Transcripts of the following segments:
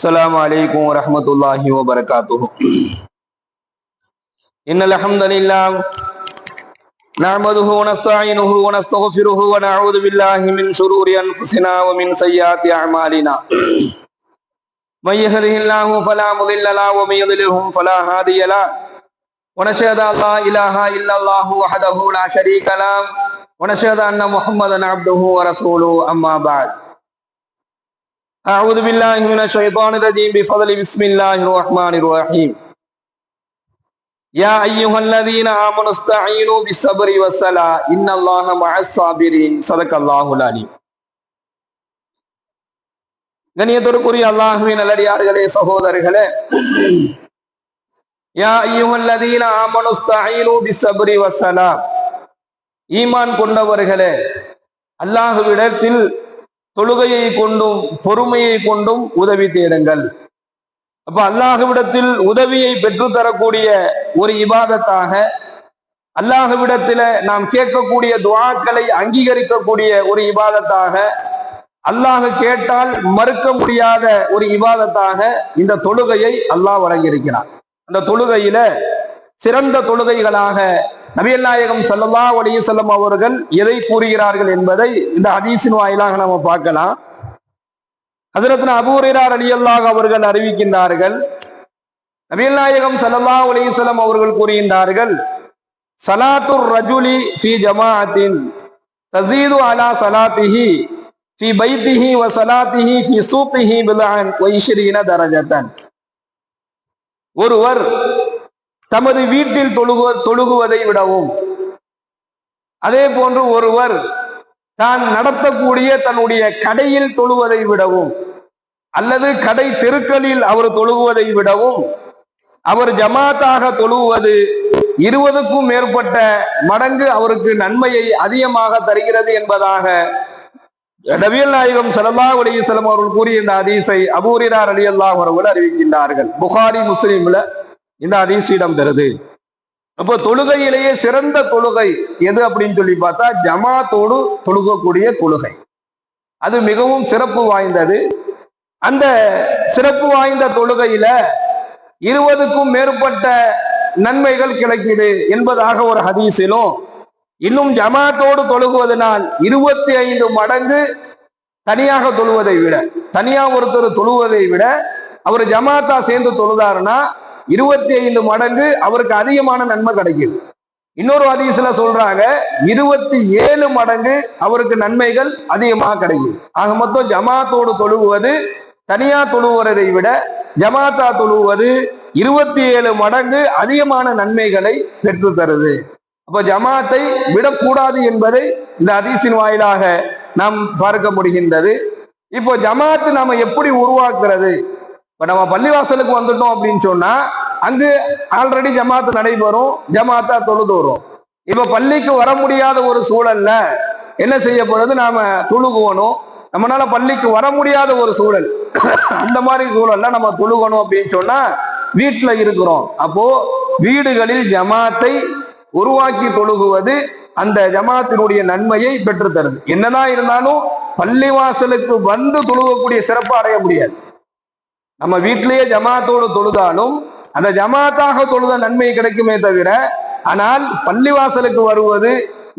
السلام عليكم ورحمة الله وبركاته. إن الحمد لله نعمده ونستعينه ونستغفره ونعوذ بالله من شرور أنفسنا ومن سيئات أعمالنا. من يهده الله فلا مضل له ومن يضلله فلا هادي له. ونشهد أن لا إله إلا الله وحده لا شريك له ونشهد أن محمدا عبده ورسوله. أما بعد. أعوذ بالله من الشيطان الرجيم بفضل بسم الله الرحمن الرحيم. يا أيها الذين آمنوا استعينوا بالصبر والصلاة إن الله مع الصابرين. صدق الله العليم. கண்ணியத்திற்குரிய அல்லாஹ்வின் நல்லடியார்களே, சகோதரர்களே, யா அய்யுஹல்லதீன ஆமனு ஸ்தஈனு பிஸ்ஸப்ரி வஸ்ஸலா, ஈமான் கொண்டவர்களே, அல்லாஹ்விடத்தில் தொழுகையை கொண்டும் பொறுமையை கொண்டும் உதவி தேடுங்கள். அப்ப அல்லாஹ்விடத்தில் உதவியை பெற்று தரக்கூடிய ஒரு இபாதத்தாக, அல்லாஹ்விடத்தில நாம் கேட்கக்கூடிய துஆக்களை அங்கீகரிக்கக்கூடிய ஒரு இபாதத்தாக, அல்லாஹ் கேட்டால் மறுக்க முடியாத ஒரு இபாதத்தாக இந்த தொழுகையை அல்லாஹ் வழங்கியிருக்கிறார். அந்த தொழுகையில சிறந்த தொழுகைகளாக நபிகள் நாயகம் ஸல்லல்லாஹு அலைஹி வஸல்லம் அவர்கள் எதை கூறுகிறார்கள் என்பதை இந்த ஹதீஸின் வாயிலாக நாம பார்க்கலாம். ஹஜ்ரத்னா அபூ ஹுரைரா ரலியல்லாஹு அவர்கள் அறிவிக்கின்றார்கள், நபிகள் நாயகம் ஸல்லல்லாஹு அலைஹி வஸல்லம் அவர்கள் கூறுகின்றார்கள், ஸலாத்துர் ரஜுலி ஃபீ ஜமாஅத்தின் தஸீது அலா ஸலாத்திஹி ஃபீ பைத்திஹி வ ஸலாத்திஹி ஃபீ சூகிஹி பில்அன் வ 20 தரஜத்தன். ஒருவர் தமது வீட்டில் தொழுகுவதை விடவும், அதே போன்று ஒருவர் தான் நடத்தக்கூடிய தன்னுடைய கடையில் தொழுவதை விடவும், அல்லது கடை தெருக்களில் அவர் தொழுகுவதை விடவும் அவர் ஜமாத்தாக தொழுவது 20க்கும் மேற்பட்ட மடங்கு அவருக்கு நன்மையை அதிகமாக தருகிறது என்பதாக நபிகள் நாயகம் ஸல்லல்லாஹு அலைஹி வஸல்லம் அவர்கள் கூறிய இந்த ஹதீஸை அபூ ஹுரைரா ரலியல்லாஹு அவர்கள் அறிவிக்கின்றார்கள். புகாரி முஸ்லிம்ல இந்த ஹதீஸ் இடம் பெறுது. அப்போ தொழுகையிலேயே சிறந்த தொழுகை எது அப்படின்னு சொல்லி பார்த்தா ஜமாத்தோடு தொழுகக்கூடிய தொழுகை. அது மிகவும் சிறப்பு வாய்ந்தது. அந்த சிறப்பு வாய்ந்த தொழுகையில 20க்கும் மேற்பட்ட நன்மைகள் கிடைக்குது என்பதாக ஒரு ஹதீஸிலும், இன்னும் ஜமாத்தோடு தொழுகுவதனால் 25 மடங்கு தனியாக தொழுவதை விட, தனியா ஒருத்தர் தொழுவதை விட அவர் ஜமாத்தா சேர்ந்து தொழுதாருன்னா 25 மடங்கு அவருக்கு அதிகமான நன்மை கிடைக்குது. இன்னொரு ஹதீஸ்ல சொல்றாங்க 27 மடங்கு அவருக்கு நன்மைகள் அதிகமாக கிடைக்குது. ஆக மொத்தம் ஜமாத்தோடு தொழுவது தனியா தொழுவதை விட ஜமாத்தா தொழுவது 27 மடங்கு அதிகமான நன்மைகளை பெற்று தருது. அப்ப ஜமாத்தை விடக்கூடாது என்பதை இந்த ஹதீஸின் வாயிலாக நாம் பார்க்க முடிகின்றது. இப்போ ஜமாத்து நாம எப்படி உருவாக்குறது? இப்ப நம்ம பள்ளிவாசலுக்கு வந்துட்டோம் அப்படின்னு சொன்னா அங்கு ஆல்ரெடி ஜமாத்து நடைபெறும், ஜமாத்தா தொழுது வரும். இப்ப பள்ளிக்கு வர முடியாத ஒரு சூழல்ல என்ன செய்யப்படுது? நாம தொழுகணும். நம்மளால பள்ளிக்கு வர முடியாத ஒரு சூழல், அந்த மாதிரி சூழல்ல நம்ம தொழுகணும் அப்படின்னு சொன்னா வீட்டுல இருக்கிறோம். அப்போ வீடுகளில் ஜமாத்தை உருவாக்கி தொழுகுவது அந்த ஜமாத்தினுடைய நன்மையை பெற்று தருது. என்னதான் இருந்தாலும் பள்ளிவாசலுக்கு வந்து தொழுகக்கூடிய சிறப்பு அடைய முடியாது. நம்ம வீட்டிலேயே ஜமாத்தோடு தொழுதாலும் அந்த ஜமாத்தாக தொழுத நன்மை கிடைக்குமே தவிர, ஆனால் பள்ளிவாசலுக்கு வருவது,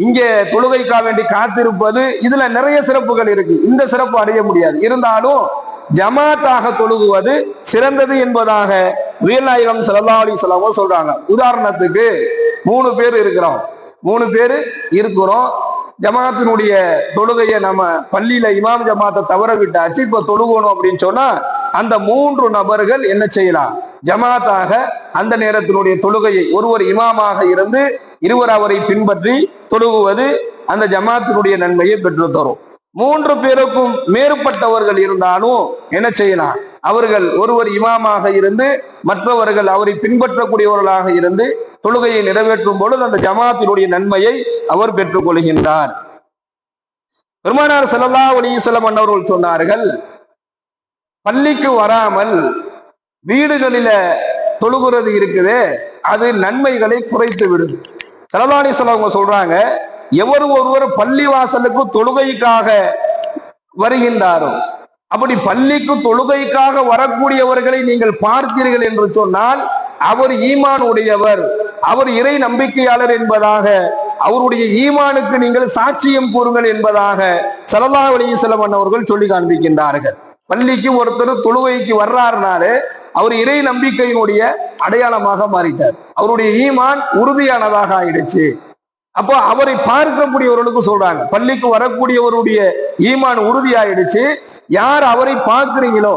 இங்கே தொழுகைக்காக வேண்டி காத்திருப்பது, இதுல நிறைய சிறப்புகள் இருக்கு. இந்த சிறப்பு அடைய முடியாது. இருந்தாலும் ஜமாத்தாக தொழுகுவது சிறந்தது என்பதாக நபிகள் நாயகம் ஸல்லல்லாஹு அலைஹி வஸல்லம் சொல்றாங்க. உதாரணத்துக்கு 3 பேர் இருக்கிறோம், 3 பேர் இருக்கிறோம். ஜமாத்தினுடைய தொழுகையை நம்ம பள்ளியில இமாம் ஜமாத்தை தவற விட்டாச்சு, இப்ப தொழுகணும் அப்படின்னு சொன்னா அந்த 3 நபர்கள் என்ன செய்யலாம்? ஜமாத்தாக அந்த நேரத்தினுடைய தொழுகையை ஒருவர் இமாமாக இருந்து இருவர் அவரை பின்பற்றி தொழுகுவது அந்த ஜமாத்தினுடைய நன்மையை பெற்று தரும். 3 பேருக்கும் மேற்பட்டவர்கள் இருந்தாலும் என்ன செய்யலாம்? அவர்கள் ஒருவர் இமாமாக இருந்து மற்றவர்கள் அவரை பின்பற்றக்கூடியவர்களாக இருந்து தொழுகையை நிறைவேற்றும் பொழுது அந்த ஜமாத்தினுடைய நன்மையை அவர் பெற்றுக் கொள்கின்றார். பெருமானார் ஸல்லல்லாஹு அலைஹி வஸல்லம் அவர்கள் சொன்னார்கள், பள்ளிக்கு வராமல் வீடுகளில தொழுகிறது இருக்குது, அது நன்மைகளை குறைத்து விடுது. ஸல்லல்லாஹு அலைஹி வஸல்லம் சொல்றாங்க, எவர் ஒருவர் பள்ளி வாசலுக்கு தொழுகைக்காக வருகின்றாரோ அப்படி பள்ளிக்கு தொழுகைக்காக வரக்கூடியவர்களை நீங்கள் பார்த்தீர்கள் என்று சொன்னால் அவர் ஈமான் உடையவர், அவர் இறை நம்பிக்கையாளர் என்பதாக, அவருடைய ஈமானுக்கு நீங்கள் சாட்சியம் கூறுங்கள் என்பதாக ஸல்லல்லாஹு அலைஹி வஸல்லம் அவர்கள் சொல்லி காண்பிக்கின்றார்கள். பள்ளிக்கு ஒருத்தர் தொழுகைக்கு வர்றாருனாலே அவர் இறை நம்பிக்கையினுடைய அடையாளமாக மாறிட்டார், அவருடைய ஈமான் உறுதியானதாக ஆயிடுச்சு. அப்போ அவரை பார்க்கக்கூடியவர்களுக்கு சொல்றாங்க, பள்ளிக்கு வரக்கூடியவருடைய ஈமான் உறுதியாயிடுச்சு. யார் அவரை பார்க்கிறீங்களோ,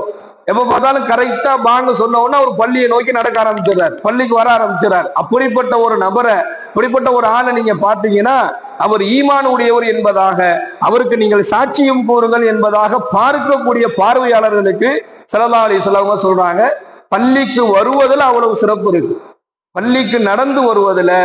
எப்ப பார்த்தாலும் கரெக்டா பாங்க சொன்ன உடனே அவர் பள்ளியை நோக்கி நடக்க ஆரம்பிச்சிடறார், பள்ளிக்கு வர ஆரம்பிச்சிடறார். அப்படிப்பட்ட ஒரு நபரை, அப்படிப்பட்ட ஒரு ஆளை நீங்க பார்த்தீங்கன்னா அவர் ஈமான் உடையவர் என்பதாக, அவருக்கு நீங்கள் சாட்சியம் கூறுங்கள் என்பதாக பார்க்கக்கூடிய பார்வையாளர்களுக்கு ஸல்லல்லாஹு அலைஹி வஸல்லம் சொல்றாங்க, பள்ளிக்கு வருவதில் அவ்வளவு சிறப்பு இருக்கு. பள்ளிக்கு நடந்து வருவதில்,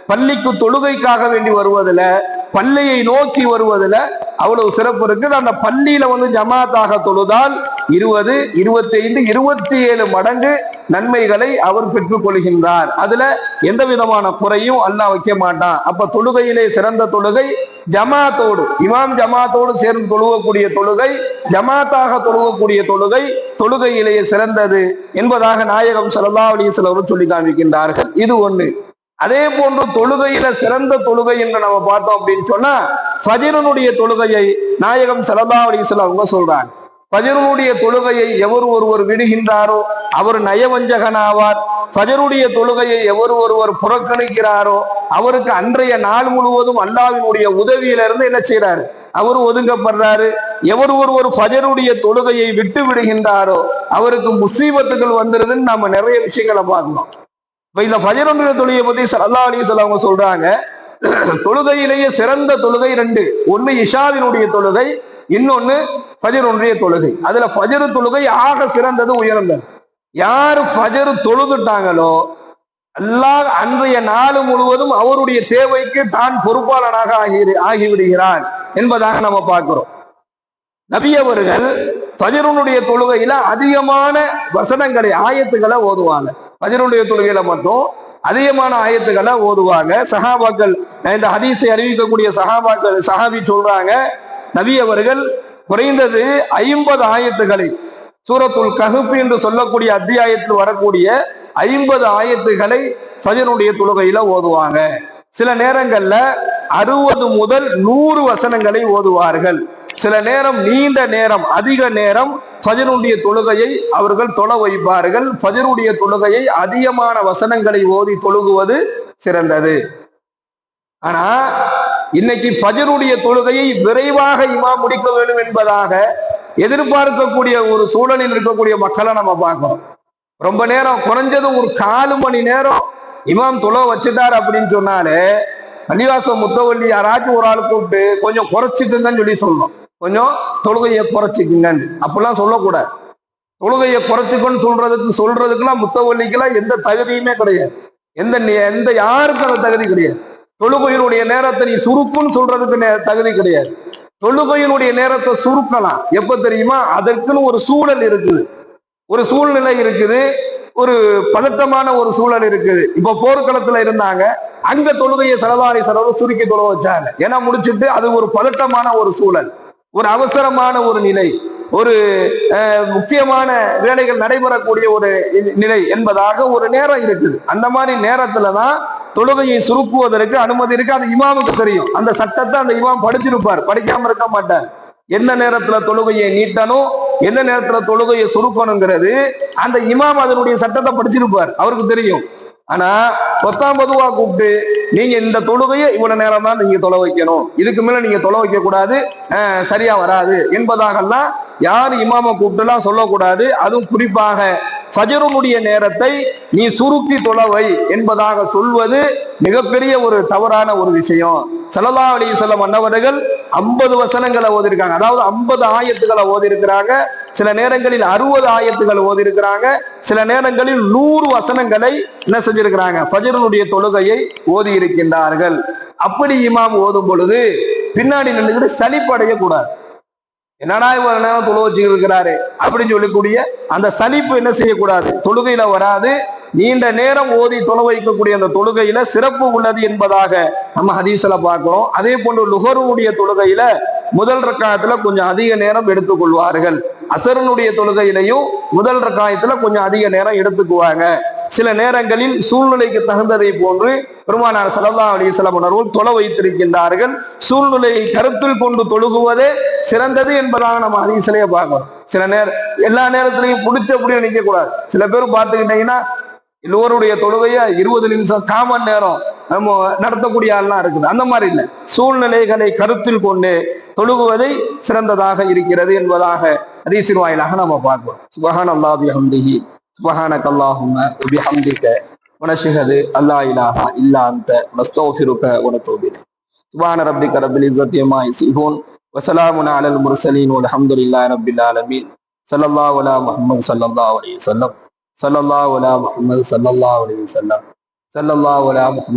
பள்ளிக்கு தொழுகைக்காக வேண்டி வருவதில், பள்ளியை நோக்கி வருவதில் அவ்வளவு சிறப்பு இருக்குது. அந்த பள்ளியில ஜமாத்தாக தொழுதால் 20, 25, 27 மடங்கு நன்மைகளை அவர் பெற்றுக் கொள்கின்றார். அதுல எந்த விதமான குறையும் அல்லாஹ் வைக்க மாட்டான். அப்ப தொழுகையிலே சிறந்த தொழுகை ஜமாத்தோடு, இமாம் ஜமாத்தோடு சேர்ந்து தொழுகக்கூடிய தொழுகை, ஜமாத்தாக தொழுகக்கூடிய தொழுகை தொழுகையிலேயே சிறந்தது என்பதாக நாயகம் ஸல்லல்லாஹு அலைஹி வஸல்லம் சொல்லி காண்பிக்கின்றார்கள். இது ஒண்ணு. அதே போன்று தொழுகையில சிறந்த தொழுகை என்று நம்ம பார்த்தோம் அப்படின்னு சொன்னா ஃபஜ்ருடைய தொழுகையை நாயகம் ஸல்லல்லாஹு அலைஹி வஸல்லம் அவங்க சொல்றாங்க. ஃபஜ்ருடைய தொழுகையை எவர் ஒருவர் விடுகின்றாரோ அவர் நயவஞ்சகனாவார். ஃபஜ்ருடைய தொழுகையை எவர் ஒருவர் புறக்கணிக்கிறாரோ அவருக்கு அன்றைய நாள் முழுவதும் அல்லாஹ்வினுடைய உதவியிலிருந்து என்ன செய்யறாரு, அவர் ஒதுங்கப்படுறாரு. எவர் ஒருவர் ஃபஜ்ருடைய தொழுகையை விட்டு விடுகின்றாரோ அவருக்கு முசீபத்துகள் வந்துருதுன்னு நம்ம நிறைய விஷயங்களை பார்க்கணும். இந்த ஃபஜ்ருடைய தொழுகையை பத்தி ஸல்லல்லாஹு அலைஹி வஸல்லம் அவங்க சொல்றாங்க, தொழுகையிலேயே சிறந்த தொழுகை 2, ஒன்னு இஷாவினுடைய தொழுகை, இன்னொன்னு ஃபஜ்ருடைய தொழுகை. அதுல ஃபஜ்ரு தொழுகை ஆக சிறந்தது, உயர்ந்தது. யாரு ஃபஜ்ரு தொழுதுட்டாங்களோ அல்லாஹ் அன்றைய நாள் முழுவதும் அவருடைய தேவைக்கு தான் பொறுப்பாளனாக ஆகிவிடுகிறான் என்பதாக நம்ம பார்க்கிறோம். நபி அவர்கள் ஃபஜ்ருடைய தொழுகையில அதிகமான வசனங்களை, ஆயத்துக்களை ஓதுவாங்க. ஃபஜ்ருடைய தொழுகையில மட்டும் அதிகமான ஆயத்துக்களை ஓதுவாங்க. சஹாபாக்கள், இந்த ஹதீஸை அறிவிக்கக்கூடிய சஹாபி சொல்றாங்க, நபி அவர்கள் குறைந்தது 50 ஆயத்துக்களை, சூரத்துல் கஹ்ஃப் என்று சொல்லக்கூடிய அத்தியாயத்தில் வரக்கூடிய 50 ஆயத்துக்களை ஃபஜ்ருடைய தொழுகையில ஓதுவாங்க. சில நேரங்கள்ல 60 முதல் 100 வசனங்களை ஓதுவார்கள். சில நேரம் நீண்ட நேரம், அதிக நேரம் ஃபஜ்ருடைய தொழுகையை அவர்கள் தொழ வைப்பார்கள். ஃபஜ்ருடைய தொழுகையை அதிகமான வசனங்களை ஓதி தொழுகுவது சிறந்தது. ஆனா இன்னைக்கு ஃபஜ்ருடைய தொழுகையை விரைவாக இமாம் முடிக்க வேண்டும் என்பதாக எதிர்பார்க்கக்கூடிய ஒரு சூழலில் இருக்கக்கூடிய மக்களை நம்ம பார்க்கிறோம். ரொம்ப நேரம், குறைஞ்சது ஒரு 1/4 மணி நேரம் இமாம் தொழ வச்சுட்டார் அப்படின்னு சொன்னாலே பள்ளிவாசல் முத்தவள்ளி யாராச்சும் ஒரு ஆள் கூப்பிட்டு கொஞ்சம் குறைச்சிக்குங்கன்னு சொல்லணும், கொஞ்சம் தொழுகையை குறைச்சிக்குங்கன்னு. அப்படிலாம் சொல்லக்கூடாது. தொழுகையை குறைச்சிக்கன்னு சொல்றதுக்கெல்லாம் முத்தவள்ளிக்கெல்லாம் எந்த தகுதியுமே கிடையாது. எந்த யாருக்கும் அந்த தகுதி கிடையாது. தொழுகையினுடைய நேரத்தை நீ சுருக்குன்னு சொல்றதுக்கு தகுதி கிடையாது. தொழுகையினுடைய நேரத்தை சுருக்கலாம். எப்ப தெரியுமா? அதற்குன்னு ஒரு சூழல் இருக்குது, ஒரு சூழ்நிலை இருக்குது, ஒரு பதட்டமான ஒரு சூழல் இருக்குது. இப்ப போர்க்களத்துல இருந்தாங்க, அங்க தொழுகையை ஸல்லல்லாஹு அலைஹி வஸல்லம் சுருக்கி தொழ வச்சாங்க. ஏன்னா முடிச்சுட்டு அது ஒரு பதட்டமான ஒரு சூழல், ஒரு அவசரமான ஒரு நிலை, ஒரு முக்கியமான வேலைகள் நடைபெறக்கூடிய ஒரு நிலை என்பதாக ஒரு நேரம் இருக்குது. அந்த மாதிரி நேரத்துலதான் தொழுகையை சுருக்குவதற்கு அனுமதி இருக்கு. அது இமாமுக்கு தெரியும். அந்த சட்டத்தை அந்த இமாம் படிச்சிருப்பார், படிக்காம இருக்க மாட்டார். எந்த நேரத்துல தொழுகையை நீட்டணும், எந்த நேரத்துல தொழுகையை சுருக்கணுங்கிறது அந்த இமாம் அதனுடைய சட்டத்தை படிச்சிருப்பார், அவருக்கு தெரியும். ஆனா 19 கூப்பிட்டு நீங்க இந்த தொழுகையை இவ்வளவு நேரம் தான் நீங்க தொலை வைக்கணும், இதுக்கு மேல நீங்க தொலை வைக்க கூடாது, சரியா வராது என்பதாகலாம் யார் இமாம கூப்பிட்டுலாம் சொல்லக்கூடாது. அதுவும் குறிப்பாக ஃபஜ்ருடைய நேரத்தை நீ சுருக்கி தொலைவை என்பதாக சொல்வது மிகப்பெரிய ஒரு தவறான ஒரு விஷயம். ஸல்லல்லாஹு அலைஹி வஸல்லம் அன்னவர்கள் 50 வசனங்களை ஓதிருக்காங்க, அதாவது 50 ஆயத்துக்களை ஓதிருக்கிறாங்க. சில நேரங்களில் 60 ஆயத்துக்கள் ஓதிருக்கிறாங்க. சில நேரங்களில் 100 வசனங்களை என்ன செஞ்சிருக்கிறாங்க, ஃபஜ்ருடைய தொழுகையை ஓதி இருக்கின்றார்கள். அப்படி இமாம் ஓதும் பொழுது பின்னாடி நின்றுகிட்டு சலிப்படைய கூடாது. என்னடா இவ்வளவு நேரம் தொழு வச்சு இருக்கிறாரு அப்படின்னு சொல்லக்கூடிய அந்த சலிப்பு என்ன செய்யக்கூடாது, தொழுகையில வராது. நீண்ட நேரம் ஓதி தொலை வைக்கக்கூடிய அந்த தொழுகையில சிறப்பு உள்ளது என்பதாக நம்ம ஹதீஸ்ல பார்க்கிறோம். அதே போன்று லுஹருடைய தொழுகையில முதல் ரக்காத்துல கொஞ்சம் அதிக நேரம் எடுத்துக்கொள்வார்கள். அசரனுடைய தொழுகையிலையும் முதல் ரக்காயத்துல கொஞ்சம் அதிக நேரம் எடுத்துக்குவாங்க. சில நேரங்களில் சூழ்நிலைக்கு தகுந்ததை போன்று பெருமானார் ஸல்லல்லாஹு அலைஹி வஸல்லம் அவர்கள் தொழ வைத்திருக்கின்றார்கள். சூழ்நிலையை கருத்தில் கொண்டு தொழுகுவதே சிறந்தது என்பதாக நம்ம ஹதீஸிலேயே பார்க்கிறோம். சில நேரம் எல்லா நேரத்திலையும் பிடிச்சபடியும் நிற்க கூடாது. சில பேர் பார்த்துக்கிட்டீங்கன்னா எல்லோருடைய தொழுகைய 20 நிமிஷம் காமன் நேரம் நம்ம நடத்தக்கூடிய ஆள்லாம் இருக்குது. அந்த மாதிரி இல்லை, சூழ்நிலைகளை கருத்தில் கொண்டு தொழுகுவதை சிறந்ததாக இருக்கிறது என்பதாக ஹதீஸின் வாயிலாக நம்ம பார்க்கிறோம். சுப்ஹானல்லாஹி பிஹம்திஹி சுப்ஹானக அல்லாஹும்ம வபிஹம்திக வனஷ்ஹது அல்லா இலாஹா இல்லா அன்த நஸ்தக்ஃபிருக வ நத்தூபு இலைக். சுப்ஹான ரப்பிக ரப்பில் இஸ்ஸத்தி அம்மா யசிஃபூன் வ ஸலாமுன் அலல் முர்ஸலீன் வல்ஹம்துலில்லாஹி ரப்பில் ஆலமீன். ஸல்லல்லாஹு அலா முஹம்மது ஸல்லல்லாஹு அலைஹி வஸல்லம். ஸல்லல்லாஹு அலா முஹம்மது ஸல்லல்லாஹு அலைஹி வஸல்லம். ஸல்லல்லாஹு அலா முஹம்மது